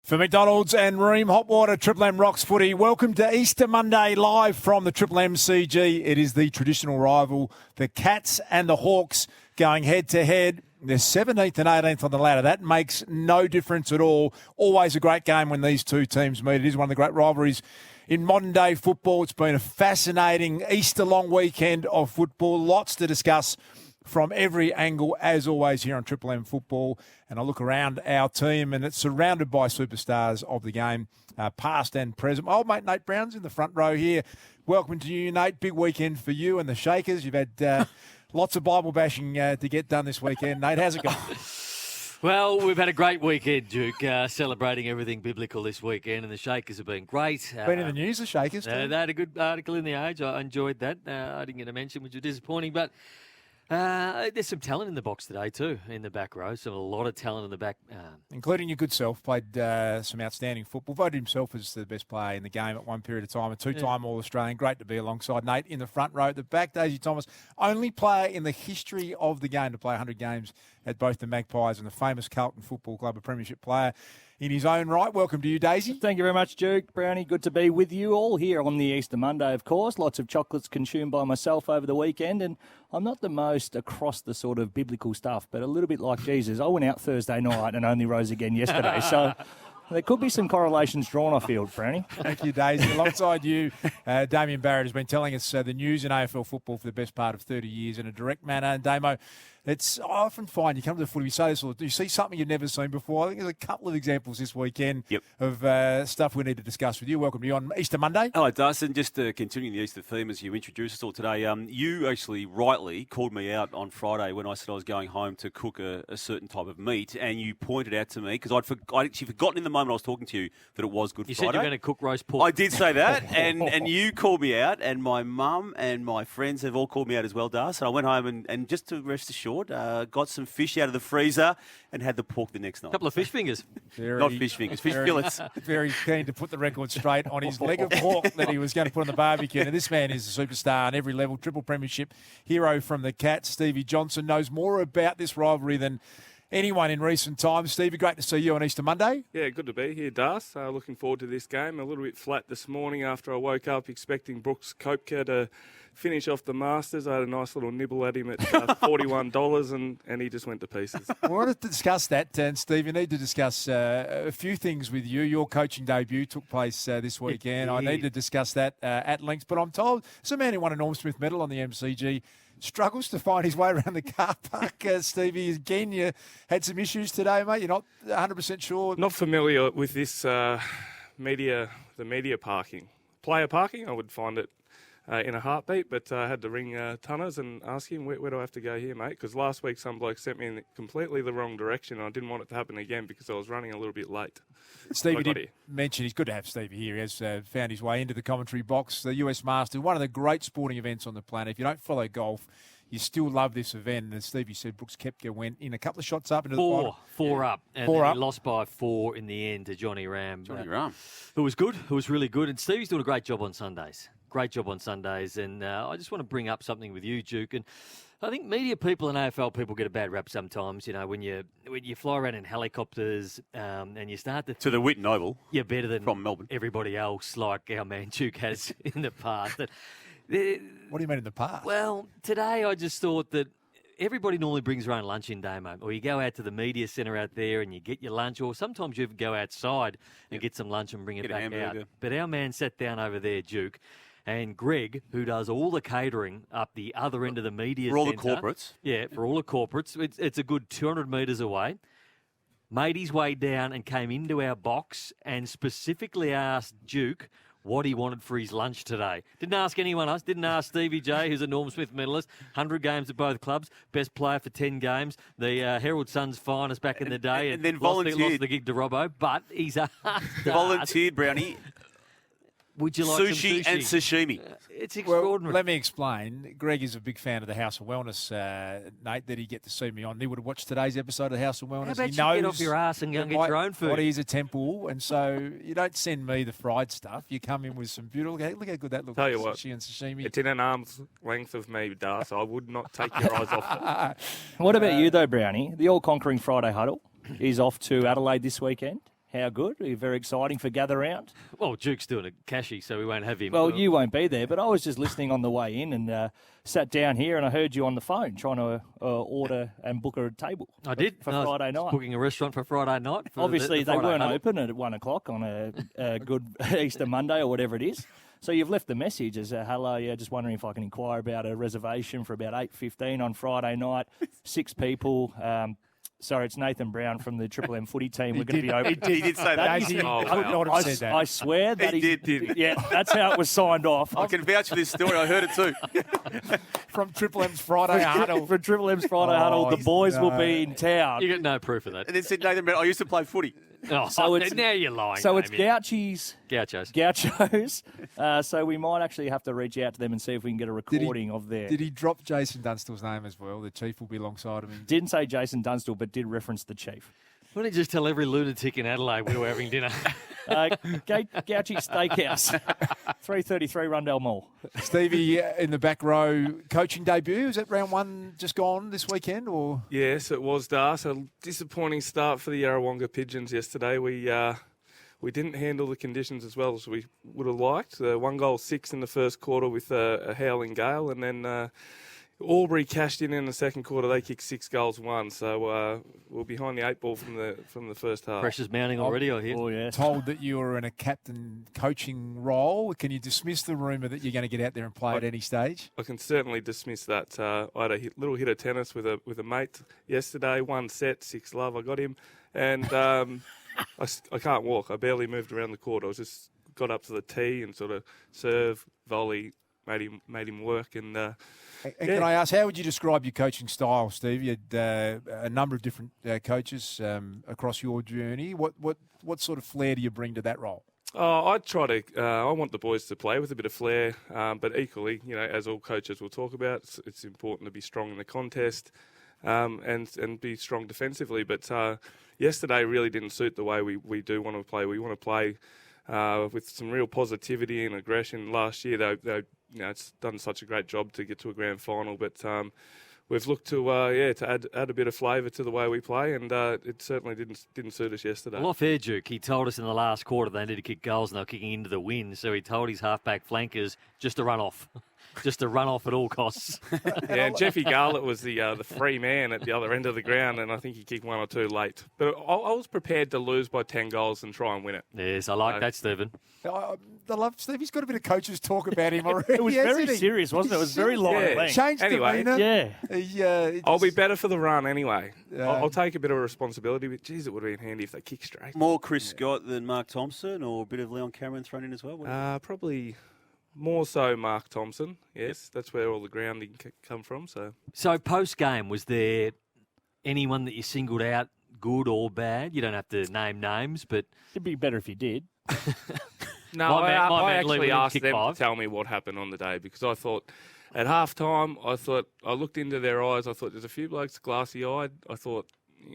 For McDonald's and Ream Hot Water, Triple M Rocks Footy. Welcome to Easter Monday live from the Triple M CG. It is the traditional rival, the Cats and the Hawks going head to head. They're 17th and 18th on the ladder. That makes no difference at all. Always a great game when these two teams meet. It is one of the great rivalries in modern day football. It's been a fascinating Easter long weekend of football. Lots to discuss from every angle, as always, here on Triple M Football. And I look around our team, and it's surrounded by superstars of the game, past and present. Old mate Nate Brown's in the front row here. Welcome to you, Nate. Big weekend for you and the Shakers. You've had lots of Bible bashing to get done this weekend. Nate, how's it going? Well, we've had a great weekend, Duke, celebrating everything biblical this weekend, and the Shakers have been great. Been in the news, the Shakers, too. They had a good article in The Age. I enjoyed that. I didn't get a mention, which was disappointing, but there's some talent in the box today too, in the back row. So a lot of talent in the back. Including your good self, played some outstanding football. Voted himself as the best player in the game at one period of time. A two-time All-Australian. Great to be alongside Nate in the front row. At the back, Daisy Thomas, only player in the history of the game to play 100 games at both the Magpies and the famous Carlton Football Club, a premiership player in his own right. Welcome to you, Daisy. Thank you very much, Duke. Brownie, good to be with you all here on the Easter Monday, of course. Lots of chocolates consumed by myself over the weekend, and I'm not the most across the sort of biblical stuff, but a little bit like Jesus. I went out Thursday night and only rose again yesterday, so there could be some correlations drawn, I feel, Brownie. Thank you, Daisy. Alongside you, Damien Barrett has been telling us the news in AFL football for the best part of 30 years in a direct manner. And Damo, I often find you come to the footy, we say this all, you see something you've never seen before. I think there's a couple of examples this weekend of stuff we need to discuss with you. Welcome to you on Easter Monday. Hello, Dustin. Just continuing the Easter theme as you introduced us all today, you actually rightly called me out on Friday when I said I was going home to cook a certain type of meat, and you pointed out to me, because I'd actually forgotten in the moment I was talking to you that it was Good Friday. You said you were going to cook roast pork. I did say that, and you called me out, and my mum and my friends have all called me out as well, Das. And I went home and just to rest assured, got some fish out of the freezer and had the pork the next night. A couple of fish fingers. Not fish fingers, fish fillets. Very keen to put the record straight on his leg of pork that he was going to put on the barbecue. And this man is a superstar on every level, triple premiership hero from the Cats. Stevie Johnson knows more about this rivalry than anyone in recent times. Stevie, great to see you on Easter Monday. Yeah, good to be here, Das. Looking forward to this game. A little bit flat this morning after I woke up expecting Brooks Koepka to finish off the Masters. I had a nice little nibble at him at $41 and he just went to pieces. We wanted to discuss that, and Steve, you need to discuss a few things with you. Your coaching debut took place this weekend. I need to discuss that at length, but I'm told there's a man who won a Norm Smith medal on the MCG struggles to find his way around the car park. Stevie, again, you had some issues today, mate. You're not 100% sure. Not familiar with this the media parking. Player parking, I would find it in a heartbeat, but I had to ring Tunners and ask him, where do I have to go here, mate? Because last week some bloke sent me in completely the wrong direction, and I didn't want it to happen again because I was running a little bit late. Stevie did mention, he's good to have Stevie here. He has found his way into the commentary box. The US Masters, one of the great sporting events on the planet. If you don't follow golf, you still love this event. And as Stevie said, Brooks Koepka went in a couple of shots up into the final. Four up. And four up. He lost by 4 in the end to Johnny Ram. Johnny Ram. Who was good, who was really good. And Stevie's doing a great job on Sundays. Great job on Sundays. And I just want to bring up something with you, Duke. And I think media people and AFL people get a bad rap sometimes. You know, when you fly around in helicopters and you start to the Whitten Oval. You're better than from Melbourne. Everybody else, like our man Duke has in the past. What do you mean in the past? Well, today I just thought that everybody normally brings their own lunch in, Damo, or you go out to the media centre out there and you get your lunch, or sometimes you even go outside and get some lunch and bring it back out. But our man sat down over there, Duke, and Greg, who does all the catering up the other end of the media for all centre, the corporates. Yeah, for all the corporates. It's a good 200 metres away. Made his way down and came into our box and specifically asked Duke what he wanted for his lunch today. Didn't ask anyone else. Didn't ask Stevie J, who's a Norm Smith medalist, 100 games at both clubs, best player for 10 games, the Herald Sun's finest back in the day, and then lost the gig to Robbo. But he's volunteered, Brownie. Would you like sushi some and sashimi? It's extraordinary. Well, let me explain. Greg is a big fan of the House of Wellness, Nate. Did he get to see me on? He would have watched today's episode of the House of Wellness. How about he you knows get off your ass and go and get your own food? What is a temple, and so you don't send me the fried stuff. You come in with some beautiful. Look how good that looks. Tell you what, sushi and sashimi. It's in an arm's length of me, Das. I would not take your eyes off it. What about you, though, Brownie? The all-conquering Friday huddle is off to Adelaide this weekend. How good? Very exciting for Gather Round. Well, Duke's doing a cashy, so we won't have him. Well, you won't be there, but I was just listening on the way in and sat down here and I heard you on the phone trying to order and book a table. I did. For I was Friday night. Booking a restaurant for Friday night. For Obviously, the they Friday weren't huddle. open at 1 o'clock on a good Easter Monday or whatever it is. So you've left the message as hello, yeah, just wondering if I can inquire about a reservation for about 8:15 on Friday night. 6 people. Sorry, it's Nathan Brown from the Triple M Footy team. We're going to be open. He did say that. Daisy, Oh, I would wow. not have said that. I swear that He did. Yeah, that's how it was signed off. I can vouch for this story. I heard it too. From Triple M's Friday huddle. For Triple M's Friday huddle, the boys will be in town. You got no proof of that. And then said Nathan Brown, I used to play footy. Oh, So it's- now you're lying. So it's Damien. Gauchos. Gauchos. So we might actually have to reach out to them and see if we can get a recording of their. Did he drop Jason Dunstall's name as well? The chief will be alongside of him. Didn't say Jason Dunstall, but did reference the chief. Why don't you just tell every lunatic in Adelaide we were having dinner? Gauchi Steakhouse, 333 Rundell Mall. Stevie in the back row, coaching debut. Is that round 1 just gone this weekend? Or Yes, it was, Darce. A disappointing start for the Yarrawonga Pigeons yesterday. We didn't handle the conditions as well as we would have liked. 1 goal 6 in the first quarter with a howling gale, and then Albury cashed in the second quarter. They kicked 6 goals 1, so we're behind the 8 ball from the first half. Pressure's mounting already, I hear. Oh, yeah. told that you were in a captain coaching role. Can you dismiss the rumour that you're going to get out there and play at any stage? I can certainly dismiss that. I had a little hit of tennis with a mate yesterday. 1 set, 6 love. I got him, and I can't walk. I barely moved around the court. I was just got up to the tee and sort of serve, volley, made him work. And Can I ask, how would you describe your coaching style, Steve? You had a number of different coaches across your journey. What sort of flair do you bring to that role? I try to. I want the boys to play with a bit of flair, but equally, as all coaches will talk about, it's important to be strong in the contest and be strong defensively. But yesterday really didn't suit the way we do want to play. We want to play with some real positivity and aggression. Last year, they it's done such a great job to get to a grand final, but we've looked to add a bit of flavour to the way we play, and it certainly didn't suit us yesterday. Well, off air, Duke, he told us in the last quarter they needed to kick goals and they were kicking into the wind, so he told his halfback flankers just to run off. Just to run off at all costs. Yeah, and Jeffy Garlett was the free man at the other end of the ground, and I think he kicked 1 or 2 late. But I was prepared to lose by 10 goals and try and win it. Yes, I like that, Stephen. I love Stevie's got a bit of coaches talk about him already. It was very hasn't he? serious, wasn't it? It was very long Yeah. length. Changed Anyway, demeanour. Yeah. I'll be better for the run anyway. Yeah. I'll take a bit of responsibility, but geez, it would have been handy if they kick straight. More Chris Scott than Mark Thompson, or a bit of Leon Cameron thrown in as well? Probably more so Mark Thompson. Yes, that's where all the grounding come from. So post-game, was there anyone that you singled out, good or bad? You don't have to name names, but... It'd be better if you did. No, My man I leaving actually him asked kick them 5. to tell me what happened on the day, because I thought at half time, I looked into their eyes. I thought there's a few blokes glassy-eyed. I thought,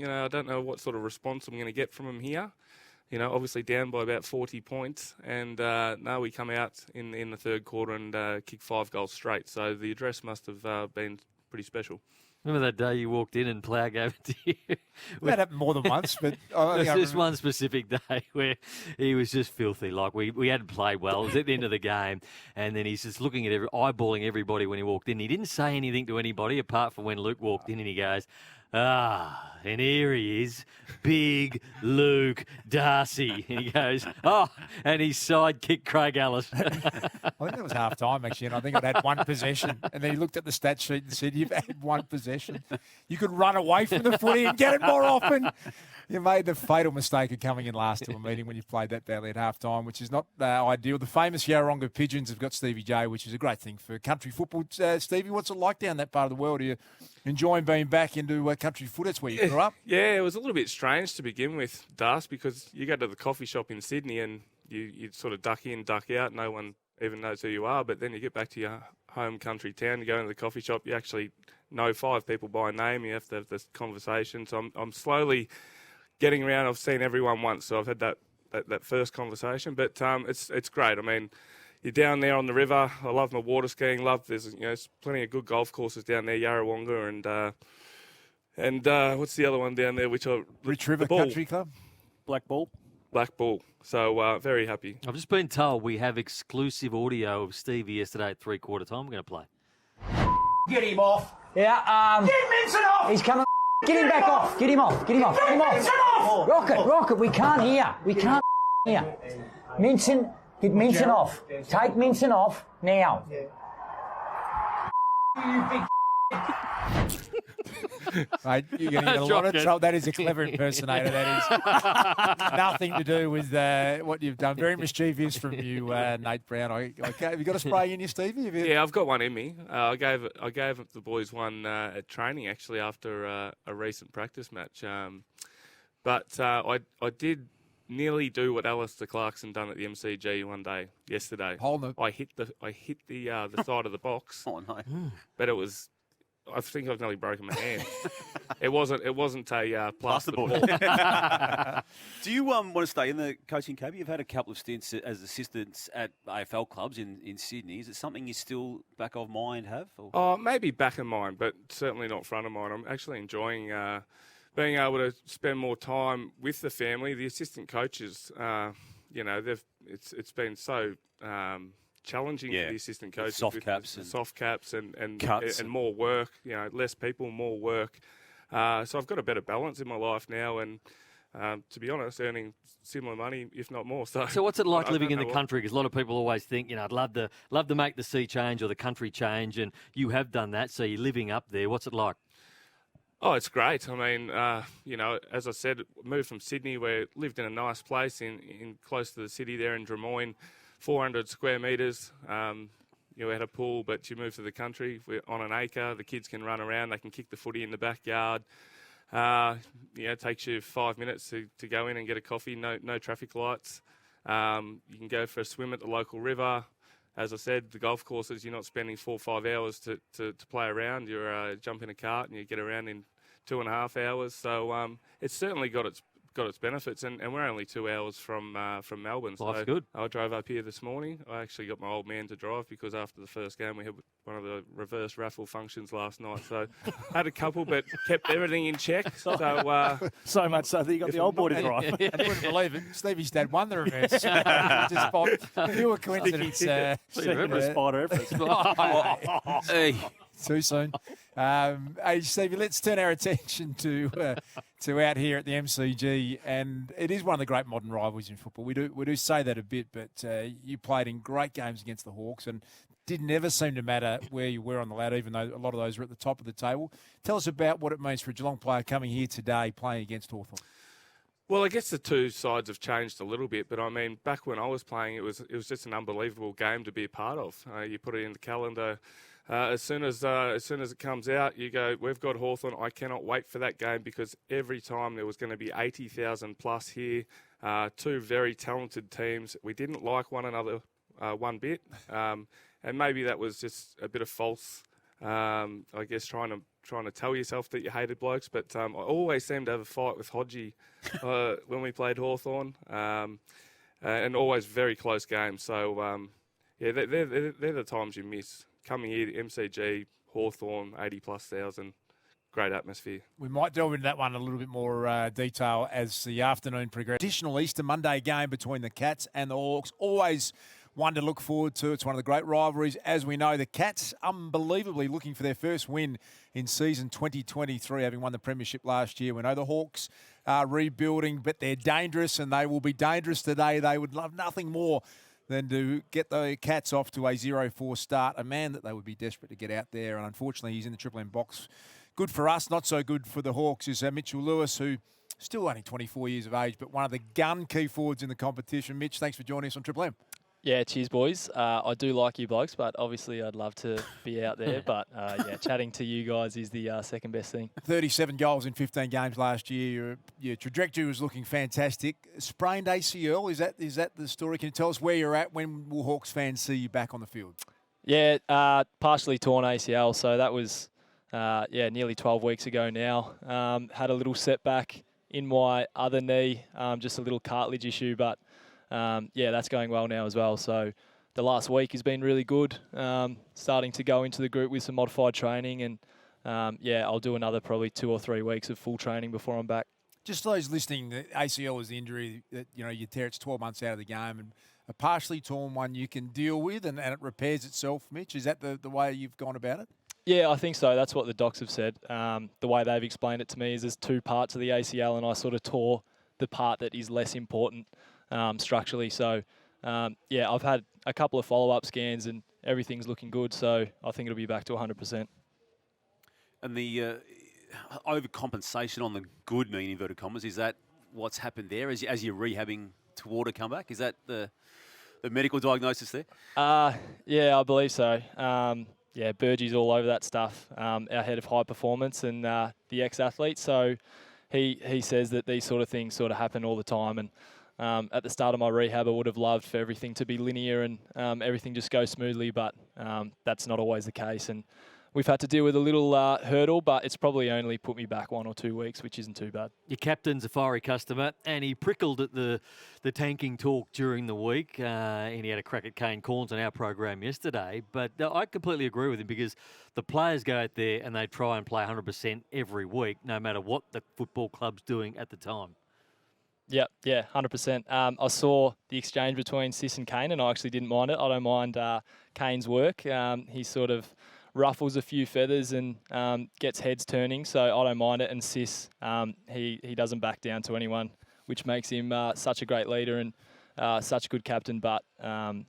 I don't know what sort of response I'm going to get from them here. Obviously down by about 40 points. And now we come out in the third quarter and kick 5 goals straight. So the address must have been pretty special. Remember that day you walked in and Plough gave it to you? That happened more than once, but I think There's I this remember- one specific day where he was just filthy. Like, we hadn't played well. It was at the end of the game. And then he's just looking at eyeballing everybody when he walked in. He didn't say anything to anybody apart from when Luke walked in and he goes, and here he is, big Luke Darcy. And he goes, and he sidekicked Craig Ellis. I think that was half time, actually, and I think I'd had 1 possession. And then he looked at the stat sheet and said, you've had 1 possession. You could run away from the footy and get it more often. You made the fatal mistake of coming in last to a meeting when you've played that badly at half time, which is not ideal. The famous Yarrawonga Pigeons have got Stevie J, which is a great thing for country football. Stevie, what's it like down that part of the world? Are you enjoying being back into country foot? That's where you grew up. Yeah, it was a little bit strange to begin with, Das, because you go to the coffee shop in Sydney and you sort of duck in, duck out. No one even knows who you are. But then you get back to your home country town, you go into the coffee shop, you actually know 5 people by name. You have to have this conversation. So I'm slowly getting around. I've seen everyone once, so I've had that first conversation. But it's great. I mean, you're down there on the river. I love my water skiing. There's plenty of good golf courses down there, Yarrawonga and what's the other one down there? Rich River Country Club. Black Ball. black ball. So very happy. I've just been told we have exclusive audio of Stevie yesterday at 3/4 time. We're going to play. Get him off. Yeah, Get Minson off. he's coming. Get him back off. Get him off. Get him off. Get him Minson off. off. Rocket, we can't hear. We can't hear. Minson, get Minson off. Take Minson off now. You big Mate, you're going to get a lot of trouble. That is a clever impersonator. That is nothing to do with what you've done. Very mischievous from you, Nate Brown. Have you got a spray in you, Stevie? Yeah, I've got one in me. I gave the boys one at training actually after a recent practice match. But I did nearly do what Alistair Clarkson done at the MCG one day yesterday. I hit the side of the box. Oh no! But it was. I think I've nearly broken my hand. It wasn't a plasterboard. Do you want to stay in the coaching cabinet? You've had a couple of stints as assistants at AFL clubs in Sydney. Is it something you still back of mind have? Or? Oh, maybe back of mind, but certainly not front of mind. I'm actually enjoying being able to spend more time with the family. The assistant coaches, it's been so challenging for the assistant coaches. Soft caps and cuts and more work. Less people, more work. So I've got a better balance in my life now, and to be honest, earning similar money, if not more. So what's it like living in the country? Because a lot of people always think, I'd love to make the sea change or the country change, and you have done that. So you're living up there. What's it like? Oh, it's great. I mean, as I said, moved from Sydney, where lived in a nice place in close to the city there in Drummoyne. 400 square metres. We had a pool, but you move to the country, we're on an acre. The kids can run around. They can kick the footy in the backyard. It takes you 5 minutes to go in and get a coffee. No traffic lights. You can go for a swim at the local river. As I said, the golf courses, you're not spending 4 or 5 hours to play around. You jump in a cart and you get around in 2.5 hours. So it's certainly got its benefits, and we're only 2 hours from Melbourne. Life's so good. I drove up here this morning. I actually got my old man to drive because after the first game we had one of the reverse raffle functions last night. So had a couple, but kept everything in check. So So much so that you got the old boy to drive. I wouldn't believe it. Stevie's dad won the reverse. Just by pure coincidence. Spider Hey. Too soon. Hey, Stevie, let's turn our attention to out here at the MCG, and it is one of the great modern rivalries in football. We do say that a bit, but you played in great games against the Hawks, and didn't ever seem to matter where you were on the ladder, even though a lot of those were at the top of the table. Tell us about what it means for a Geelong player coming here today playing against Hawthorn. Well, I guess the two sides have changed a little bit, but I mean, back when I was playing, it was just an unbelievable game to be a part of. You put it in the calendar. As soon as it comes out, you go, we've got Hawthorn. I cannot wait for that game because every time there was going to be 80,000 plus here. Two very talented teams. We didn't like one another one bit, and maybe that was just a bit of false. I guess trying to tell yourself that you hated blokes, but I always seemed to have a fight with Hodgie when we played Hawthorn, and always very close games. So they're the times you miss. Coming here to MCG, Hawthorn, 80+ thousand, great atmosphere. We might delve into that one a little bit more detail as the afternoon progresses. Additional Easter Monday game between the Cats and the Hawks, always one to look forward to. It's one of the great rivalries. As we know, the Cats unbelievably looking for their first win in season 2023, having won the premiership last year. We know the Hawks are rebuilding, but they're dangerous, and they will be dangerous today. They would love nothing more than to get the Cats off to a 0-4 start. A man that they would be desperate to get out there, and unfortunately he's in the Triple M box. Good for us, not so good for the Hawks, is Mitchell Lewis, who still only 24 years of age, but one of the gun key forwards in the competition. Mitch, thanks for joining us on Triple M. Yeah, cheers, boys. I do like you blokes, but obviously I'd love to be out there. But, chatting to you guys is the second best thing. 37 goals in 15 games last year. Your trajectory was looking fantastic. Sprained ACL, is that the story? Can you tell us where you're at? When will Hawks fans see you back on the field? Yeah, partially torn ACL. So that was, nearly 12 weeks ago now. Had a little setback in my other knee, just a little cartilage issue, but that's going well now as well. So the last week has been really good. Starting to go into the group with some modified training, and I'll do another probably 2 or 3 weeks of full training before I'm back. Just those listening, the ACL is the injury that, you tear, it's 12 months out of the game, and a partially torn one you can deal with and it repairs itself, Mitch. Is that the way you've gone about it? Yeah, I think so. That's what the docs have said. The way they've explained it to me is there's two parts of the ACL, and I sort of tore the part that is less important structurally. So, I've had a couple of follow-up scans and everything's looking good. So I think it'll be back to 100%. And the overcompensation on the good knee, in inverted commas, is that what's happened there as you're rehabbing toward a comeback? Is that the medical diagnosis there? Yeah, I believe so. Burgie's all over that stuff, our head of high performance and the ex-athlete. So he says that these sort of things sort of happen all the time. And at the start of my rehab, I would have loved for everything to be linear and everything just go smoothly, but that's not always the case. And we've had to deal with a little hurdle, but it's probably only put me back 1 or 2 weeks, which isn't too bad. Your captain's a fiery customer, and he prickled at the tanking talk during the week, and he had a crack at Kane Corns on our program yesterday. But I completely agree with him because the players go out there and they try and play 100% every week, no matter what the football club's doing at the time. Yeah, 100%. I saw the exchange between Sis and Kane, and I actually didn't mind it. I don't mind Kane's work. He sort of ruffles a few feathers and gets heads turning, so I don't mind it. And Sis, he doesn't back down to anyone, which makes him such a great leader and such a good captain. But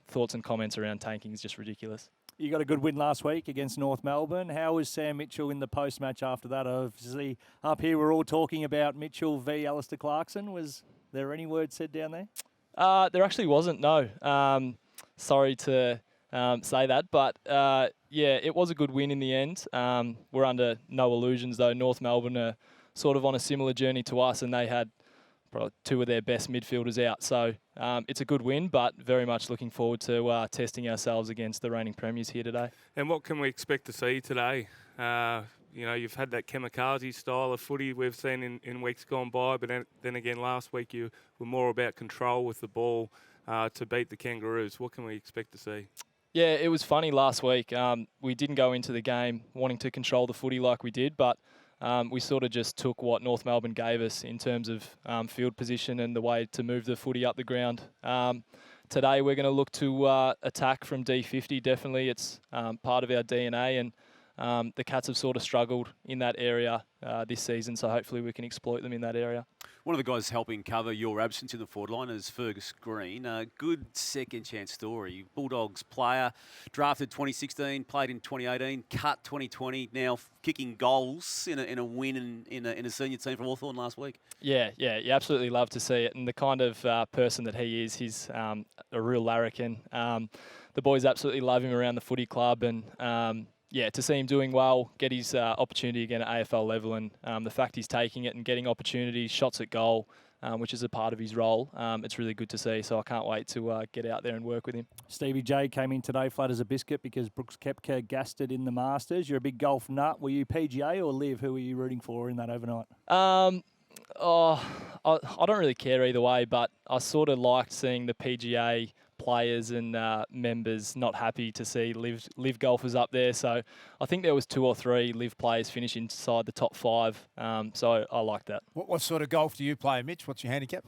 thoughts and comments around tanking is just ridiculous. You got a good win last week against North Melbourne. How was Sam Mitchell in the post-match after that? Obviously, up here we're all talking about Mitchell v Alistair Clarkson. Was there any word said down there? There actually wasn't, no. Sorry to say that, but it was a good win in the end. We're under no illusions, though. North Melbourne are sort of on a similar journey to us, and they had probably 2 of their best midfielders out. So it's a good win, but very much looking forward to testing ourselves against the reigning premiers here today. And what can we expect to see today? You've had that kamikaze style of footy we've seen in weeks gone by, but then again last week you were more about control with the ball to beat the Kangaroos. What can we expect to see? Yeah, it was funny last week. We didn't go into the game wanting to control the footy like we did, but we sort of just took what North Melbourne gave us in terms of field position and the way to move the footy up the ground. Today we're going to look to attack from D50. Definitely, it's part of our DNA, and the Cats have sort of struggled in that area this season, so hopefully we can exploit them in that area. One of the guys helping cover your absence in the forward line is Fergus Green. A good second chance story. Bulldogs player, drafted 2016, played in 2018, cut 2020, now kicking goals in a win in a senior team from Hawthorn last week. Yeah, you absolutely love to see it. And the kind of person that he is, he's a real larrikin. The boys absolutely love him around the footy club, and to see him doing well, get his opportunity again at AFL level, and the fact he's taking it and getting opportunities, shots at goal, which is a part of his role, it's really good to see. So I can't wait to get out there and work with him. Stevie J came in today flat as a biscuit because Brooks Koepka gassed it in the Masters. You're a big golf nut. Were you PGA or Liv? Who were you rooting for in that overnight? I don't really care either way, but I sort of liked seeing the PGA players and members not happy to see live golfers up there. So I think there was 2 or 3 live players finish inside the top 5. So I like that. What sort of golf do you play, Mitch? What's your handicap?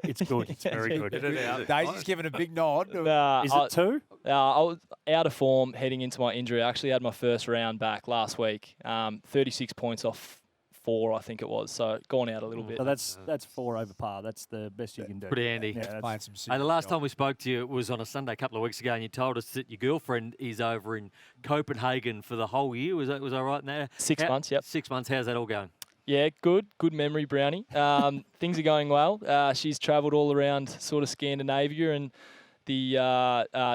It's good. It's very good. Daisy's giving a big nod. Is it 2? I was out of form heading into my injury. I actually had my first round back last week. 36 points off 4, I think it was. So gone out a little bit. So that's 4 over par. That's the best you can do. Pretty handy. Yeah, playing some the last time we spoke to you was on a Sunday a couple of weeks ago, and you told us that your girlfriend is over in Copenhagen for the whole year. Was that right now? 6 months, yep. 6 months. How's that all going? Yeah, good memory, Brownie. Things are going well. She's travelled all around sort of Scandinavia and the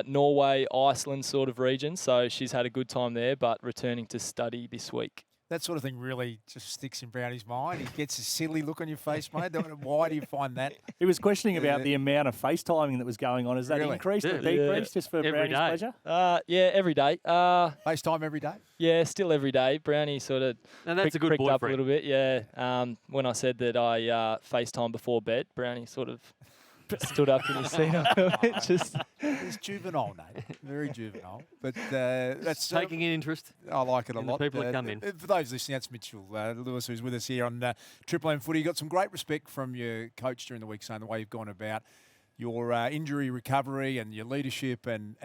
Norway, Iceland sort of region. So she's had a good time there, but returning to study this week. That sort of thing really just sticks in Brownie's mind. He gets a silly look on your face, mate. Why do you find that? He was questioning about the amount of FaceTiming that was going on. Has that increased or decreased just for every Brownie's day. pleasure? Every day. FaceTime every day? Yeah, still every day. Brownie sort of that's a good pricked up a boyfriend. little bit, yeah. When I said that I FaceTime before bed, Brownie sort of stood up in his seat. Just He's juvenile, Nate. Very juvenile. But that's Taking an interest. I like it a in the lot. people that come in. For those listening, that's Mitchell Lewis, who's with us here on Triple M Footy. You got some great respect from your coach during the week, saying the way you've gone about your injury recovery and your leadership, and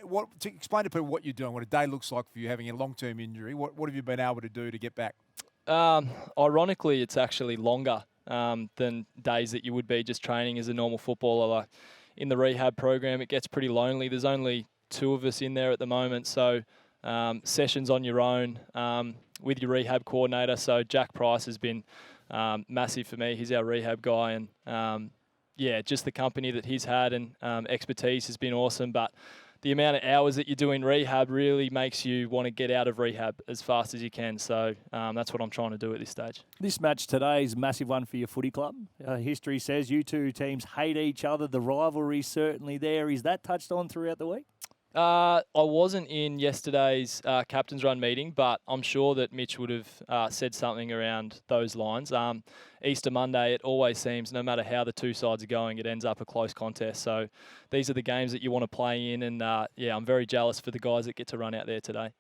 what to explain to people what you're doing, what a day looks like for you having a long-term injury. What have you been able to do to get back? Ironically, it's actually longer than days that you would be just training as a normal footballer. Like in the rehab program, it gets pretty lonely. There's only 2 of us in there at the moment, so sessions on your own with your rehab coordinator. So Jack Price has been massive for me. He's our rehab guy, and just the company that he's had and expertise has been awesome. But the amount of hours that you do in rehab really makes you want to get out of rehab as fast as you can. So that's what I'm trying to do at this stage. This match today is a massive one for your footy club. History says you two teams hate each other. The rivalry's certainly there. Is that touched on throughout the week? I wasn't in yesterday's captain's run meeting, but I'm sure that Mitch would have said something around those lines. Easter Monday, it always seems, no matter how the two sides are going, it ends up a close contest. So these are the games that you want to play in, and I'm very jealous for the guys that get to run out there today.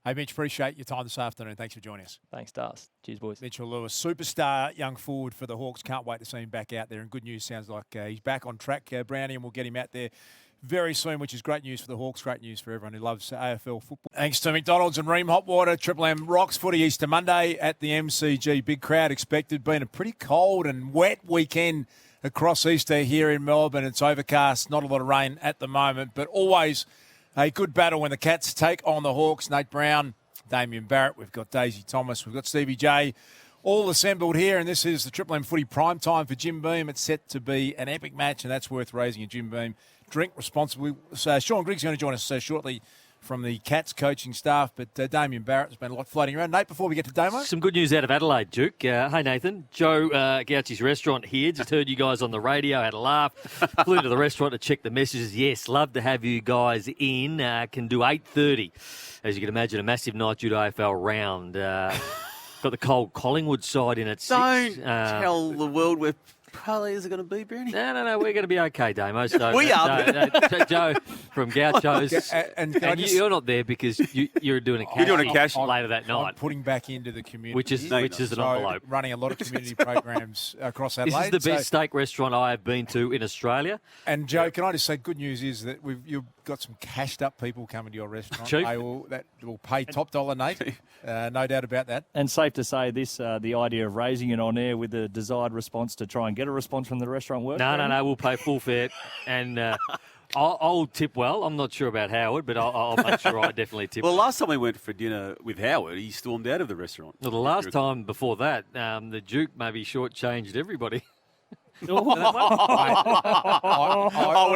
Hey, Mitch, appreciate your time this afternoon. Thanks for joining us. Thanks, Dars. Cheers, boys. Mitchell Lewis, superstar young forward for the Hawks. Can't wait to see him back out there. And good news, sounds like he's back on track, Brownie, and we'll get him out there very soon, which is great news for the Hawks, great news for everyone who loves AFL football. Thanks to McDonald's and Ream Hot Water, Triple M Rocks Footy Easter Monday at the MCG. Big crowd expected. Been a pretty cold and wet weekend across Easter here in Melbourne. It's overcast, not a lot of rain at the moment, but always a good battle when the Cats take on the Hawks. Nate Brown, Damien Barrett, we've got Daisy Thomas, we've got Stevie J, all assembled here, and this is the Triple M Footy prime time for Jim Beam. It's set to be an epic match, and that's worth raising a Jim Beam. Drink responsibly. So Sean Griggs is going to join us shortly from the Cats coaching staff, but Damien Barrett has been a lot floating around. Nate, before we get to Damo? Some good news out of Adelaide, Duke. Hey, Nathan. Joe Gauchi's restaurant here. Just heard you guys on the radio, had a laugh. Flew to the restaurant to check the messages. Yes, love to have you guys in. Can do 8:30. As you can imagine, a massive night due to AFL round. Got the cold Collingwood side in at 6. Don't tell the world where Parlayers are going to be, Brownie. No, we're going to be okay, Damo. So, We are. Joe from Gaucho's. And You're not there because you're doing a cash. You're doing a cash later that I'm night. putting back into the community. Which is an envelope. Running a lot of community programs across This Adelaide. is the best steak restaurant I have been to in Australia. And Joe, can I just say, good news is that you've got some cashed up people coming to your restaurant. Cheap. That will pay top dollar, Nate. No doubt about that. And safe to say this, the idea of raising it on air with the desired response to try and get a response from the restaurant work? No, we'll pay full fare. And I'll tip well. I'm not sure about Howard, but I'll make sure I definitely tip Well, last time we went for dinner with Howard, he stormed out of the restaurant. Well, the last time before that, the Duke maybe shortchanged everybody. When he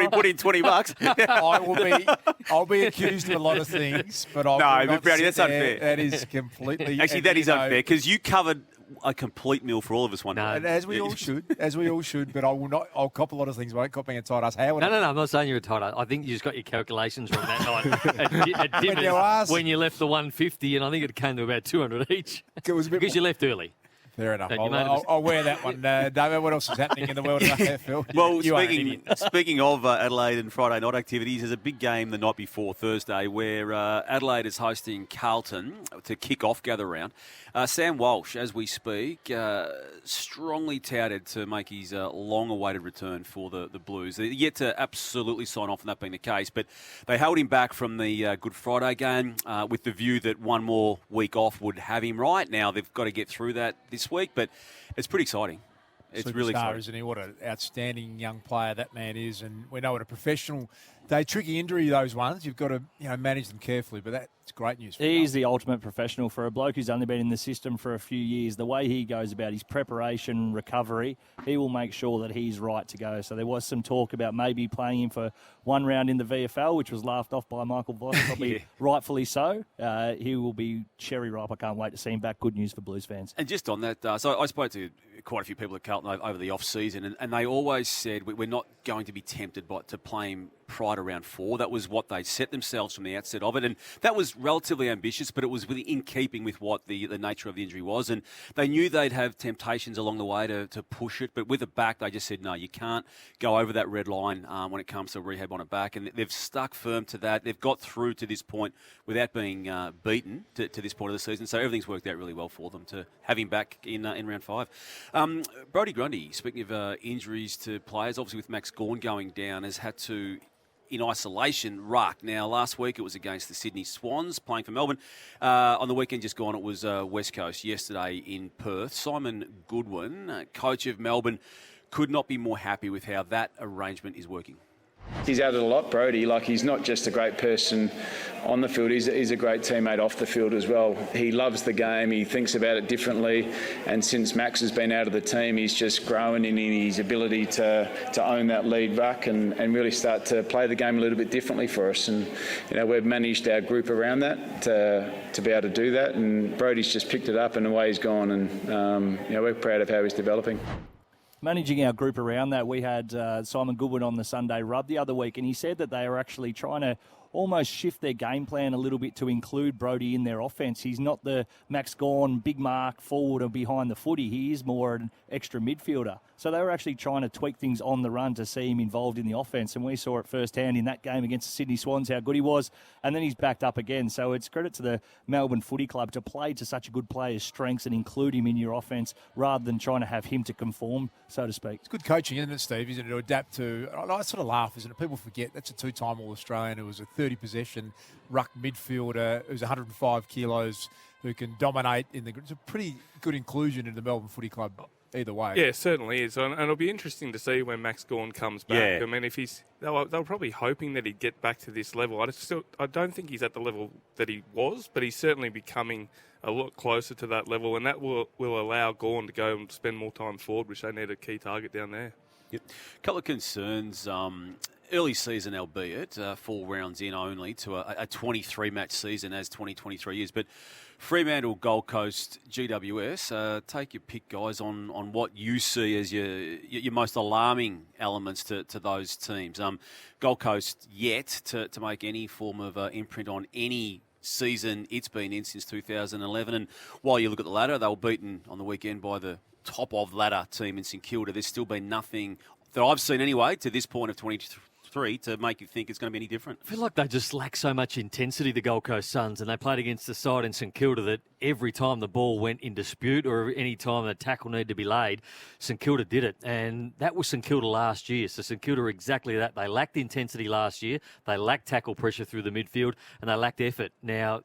put in $20. I'll be accused of a lot of things, but No, but Brownie, that's unfair. That is completely. Actually, that is unfair because you covered a complete meal for all of us one No. day. And as we all should, but I will not. I'll cop a lot of things. But I won't cop being a tight ass. Howard. No, I'm not saying you're a tight ass. I think you just got your calculations wrong that night at dinners when you left the 150, and I think it came to about 200 each. It was a bit because you left early. Fair enough. And you made a I'll wear that one. David, what else is happening in the world of AFL? Well, You aren't an idiot. speaking of Adelaide and Friday night activities, there's a big game the night before Thursday where Adelaide is hosting Carlton to kick off gather round. Sam Walsh, as we speak, strongly touted to make his long-awaited return for the Blues. They're yet to absolutely sign off on that being the case, but they held him back from the Good Friday game with the view that one more week off would have him right. Now they've got to get through that this week, but it's pretty exciting. It's really Superstar, exciting. isn't he? What an outstanding young player that man is, and we know what a professional. They tricky injury, those ones. You've got to manage them carefully, but that's great news. For He's the ultimate professional for a bloke who's only been in the system for a few years. The way he goes about his preparation, recovery, he will make sure that he's right to go. So there was some talk about maybe playing him for one round in the VFL, which was laughed off by Michael Voss, probably rightfully so. He will be cherry ripe. I can't wait to see him back. Good news for Blues fans. And just on that, so I spoke to quite a few people at Carlton over the off-season, and they always said we're not going to be tempted to play him prior to round 4. That was what they set themselves from the outset of it, and that was relatively ambitious, but it was in keeping with what the nature of the injury was, and they knew they'd have temptations along the way to push it, but with a back, they just said, no, you can't go over that red line when it comes to rehab on a back, and they've stuck firm to that. They've got through to this point without being beaten to this point of the season, so everything's worked out really well for them to have him back in round 5. Brodie Grundy, speaking of injuries to players, obviously with Max Gawn going down, has had to, in isolation, ruck. Now, last week it was against the Sydney Swans, playing for Melbourne. On the weekend just gone, it was West Coast yesterday in Perth. Simon Goodwin, coach of Melbourne, could not be more happy with how that arrangement is working. He's added a lot, Brodie. He's not just a great person on the field, he's a great teammate off the field as well. He loves the game, he thinks about it differently, and since Max has been out of the team, he's just grown in his ability to own that lead ruck and really start to play the game a little bit differently for us. And we've managed our group around that to be able to do that, and Brodie's just picked it up and away he's gone, and we're proud of how he's developing. Managing our group around that, we had Simon Goodwin on the Sunday Rub the other week, and he said that they are actually trying to almost shift their game plan a little bit to include Brodie in their offence. He's not the Max Gawn, big mark, forward or behind the footy. He is more an extra midfielder. So they were actually trying to tweak things on the run to see him involved in the offence, and we saw it firsthand in that game against the Sydney Swans how good he was, and then he's backed up again. So it's credit to the Melbourne Footy Club to play to such a good player's strengths and include him in your offence rather than trying to have him to conform, so to speak. It's good coaching, isn't it, Steve? Isn't it, to adapt to? I sort of laugh, isn't it? People forget that's a 2-time All-Australian who was a 30-possession ruck midfielder who's 105 kilos, who can dominate in the. It's a pretty good inclusion in the Melbourne Footy Club. Either way. Yeah, it certainly is. And it'll be interesting to see when Max Gawn comes back. Yeah. I mean, if they were probably hoping that he'd get back to this level. I don't think he's at the level that he was, but he's certainly becoming a lot closer to that level, and that will allow Gawn to go and spend more time forward, which they need a key target down there. Yep. A couple of concerns. Early season, albeit 4 rounds in only to a 23-match season as 2023 is. But Fremantle, Gold Coast, GWS, take your pick, guys, on what you see as your most alarming elements to those teams. Gold Coast yet to make any form of imprint on any season it's been in since 2011. And while you look at the ladder, they were beaten on the weekend by the top of ladder team in St Kilda. There's still been nothing that I've seen anyway to this point of 2023 to make you think it's going to be any different. I feel like they just lack so much intensity, the Gold Coast Suns, and they played against the side in St Kilda that every time the ball went in dispute or any time a tackle needed to be laid, St Kilda did it. And that was St Kilda last year. So St Kilda are exactly that. They lacked intensity last year. They lacked tackle pressure through the midfield, and they lacked effort. Now,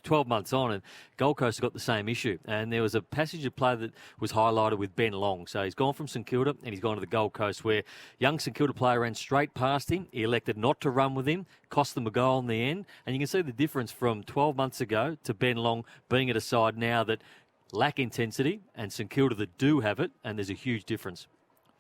12 months on, and Gold Coast have got the same issue. And there was a passage of play that was highlighted with Ben Long. So he's gone from St Kilda and he's gone to the Gold Coast, where young St Kilda player ran straight past him. He elected not to run with him, cost them a goal in the end. And you can see the difference from 12 months ago to Ben Long being at a side now that lack intensity, and St Kilda that do have it, and there's a huge difference.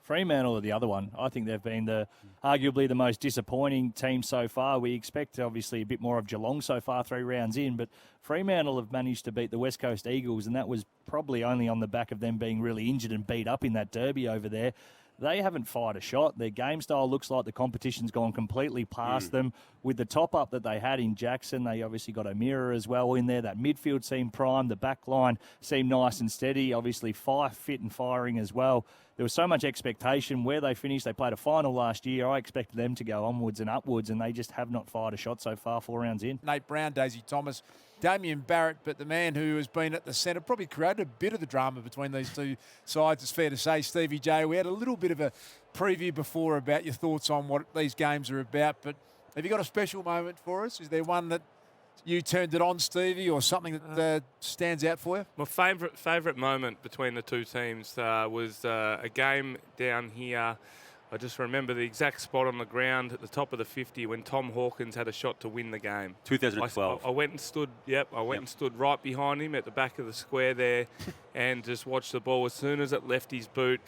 Fremantle are the other one. I think they've been arguably the most disappointing team so far. We expect, obviously, a bit more of Geelong so far, 3 rounds in, but Fremantle have managed to beat the West Coast Eagles, and that was probably only on the back of them being really injured and beat up in that derby over there. They haven't fired a shot. Their game style looks like the competition's gone completely past them. With the top-up that they had in Jackson, they obviously got O'Meara as well in there. That midfield seemed prime. The back line seemed nice and steady. Obviously, Fife fit and firing as well. There was so much expectation where they finished. They played a final last year. I expected them to go onwards and upwards, and they just have not fired a shot so far, 4 rounds in. Nate Brown, Daisy Thomas, Damien Barrett, but the man who has been at the centre probably created a bit of the drama between these two sides, it's fair to say. Stevie J, we had a little bit of a preview before about your thoughts on what these games are about, but have you got a special moment for us? Is there one that you turned it on, Stevie, or something that stands out for you? My favourite moment between the two teams was a game down here. I just remember the exact spot on the ground at the top of the 50 when Tom Hawkins had a shot to win the game. 2012. I went and stood. And stood right behind him at the back of the square there, and just watched the ball. As soon as it left his boot,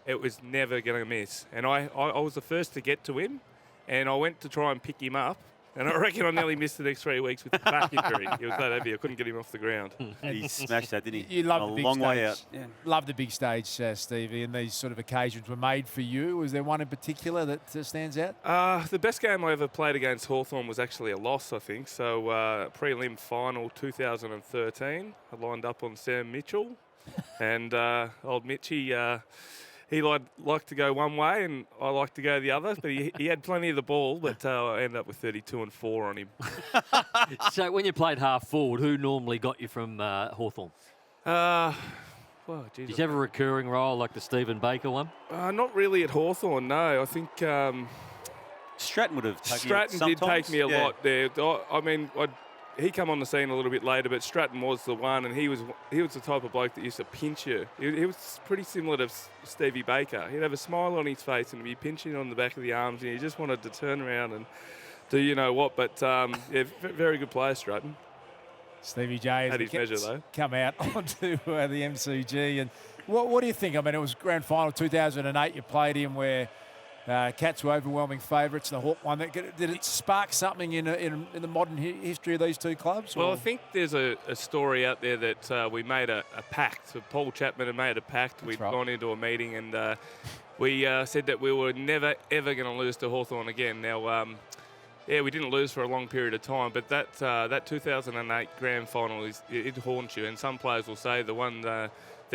it was never going to miss. And I was the first to get to him, and I went to try and pick him up, And I reckon I nearly missed the next 3 weeks with the back injury. He was that heavy. I couldn't get him off the ground. He smashed that, didn't he? You love a the big long stage. way out. Yeah. Love the big stage, Stevie, and these sort of occasions were made for you. Was there one in particular that stands out? The best game I ever played against Hawthorn was actually a loss, I think. So prelim final 2013. I lined up on Sam Mitchell, and old Mitchie. He liked to go one way, and I liked to go the other. But he had plenty of the ball, but I ended up with 32 and 4 on him. So when you played half forward, who normally got you from Hawthorn? Well, geez, Did you have a recurring role like the Stephen Baker one? not really at Hawthorn, no. I think Stratton would have taken Stratton you did take me a yeah. lot there. I mean, he come on the scene a little bit later, but Stratton was the one, and he was the type of bloke that used to pinch you. He was pretty similar to Stevie Baker. He'd have a smile on his face and be pinching on the back of the arms, and he just wanted to turn around and do you know what. But yeah, very good player, Stratton. Stevie J Had his measure, though. Come out onto the MCG. And what do you think? I mean, it was grand final 2008. You played him where Cats were overwhelming favourites. The Hawk won. Did it spark something in the modern history of these two clubs? Well, or? I think there's a story out there that we made a pact. So Paul Chapman had made a pact. We'd gone into a meeting and we said that we were never, ever going to lose to Hawthorn again. Now, yeah, we didn't lose for a long period of time, but that 2008 grand final, it haunts you. And some players will say the one that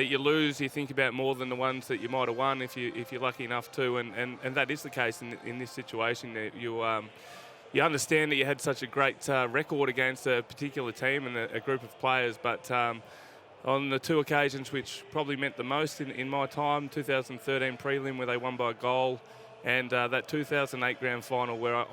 you lose, you think about more than the ones that you might have won if you're lucky enough to. And that is the case in this situation. You understand that you had such a great record against a particular team and a group of players, but on the two occasions which probably meant the most in my time, 2013 prelim where they won by a goal, and that 2008 grand final where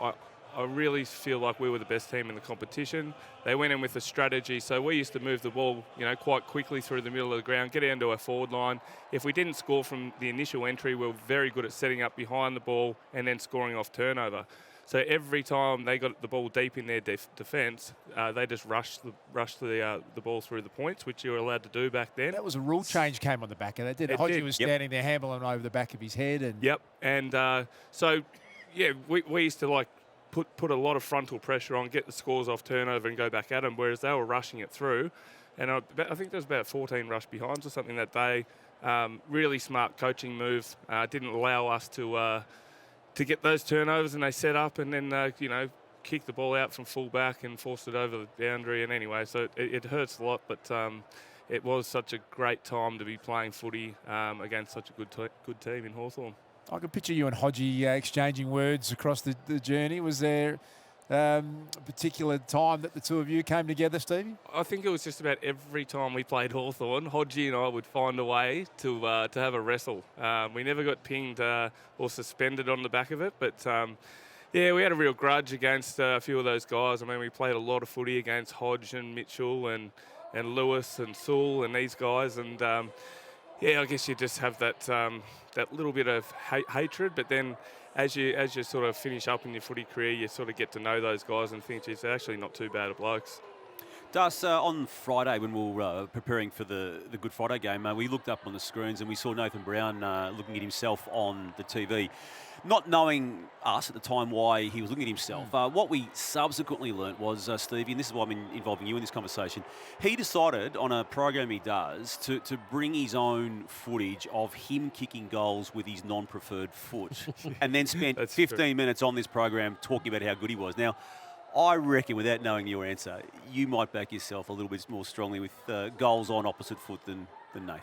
I really feel like we were the best team in the competition. They went in with a strategy, so we used to move the ball, quite quickly through the middle of the ground, get down to our forward line. If we didn't score from the initial entry, we were very good at setting up behind the ball and then scoring off turnover. So every time they got the ball deep in their defence, they just rushed the ball through the points, which you were allowed to do back then. That was a rule change came on the back of that, didn't it? Hodgie was standing there, handling over the back of his head. And Yep, and so, yeah, we used to put a lot of frontal pressure on, get the scores off turnover and go back at them, whereas they were rushing it through. And I think there was about 14 rush behinds or something that day. Really smart coaching move. Didn't allow us to get those turnovers, and they set up and then, kicked the ball out from full back and forced it over the boundary. And anyway, so it hurts a lot, but it was such a great time to be playing footy against such a good team in Hawthorn. I can picture you and Hodgie exchanging words across the journey. Was there a particular time that the two of you came together, Stevie? I think it was just about every time we played Hawthorn, Hodgie and I would find a way to have a wrestle. We never got pinged or suspended on the back of it, but yeah, we had a real grudge against a few of those guys. I mean, we played a lot of footy against Hodge and Mitchell and Lewis and Sewell and these guys, and yeah, I guess you just have that little bit of hatred, but then as you sort of finish up in your footy career, you sort of get to know those guys and think, geez, they're actually not too bad of blokes. Das, on Friday when we were preparing for the Good Friday game, we looked up on the screens and we saw Nathan Brown looking at himself on the TV. Not knowing us at the time why he was looking at himself, what we subsequently learnt was, Stevie, and this is why I'm involving you in this conversation, he decided on a program he does to bring his own footage of him kicking goals with his non-preferred foot and then spent 15 minutes on this program talking about how good he was. Now, I reckon, without knowing your answer, you might back yourself a little bit more strongly with goals on opposite foot than Nathan.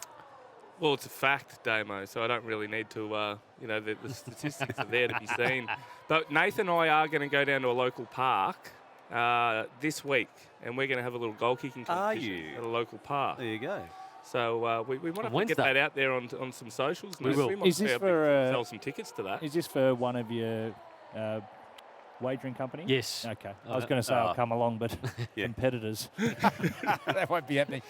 Well, it's a fact, Damo, so I don't really need to, the statistics are there to be seen. But Nathan and I are going to go down to a local park this week, and we're going to have a little goal-kicking competition at a local park. There you go. So we might have to get that out there on some socials. We will. We might sell some tickets to that. Is this for one of your wagering company? Yes. Okay. I was going to say I'll come along, but competitors. That won't be happening.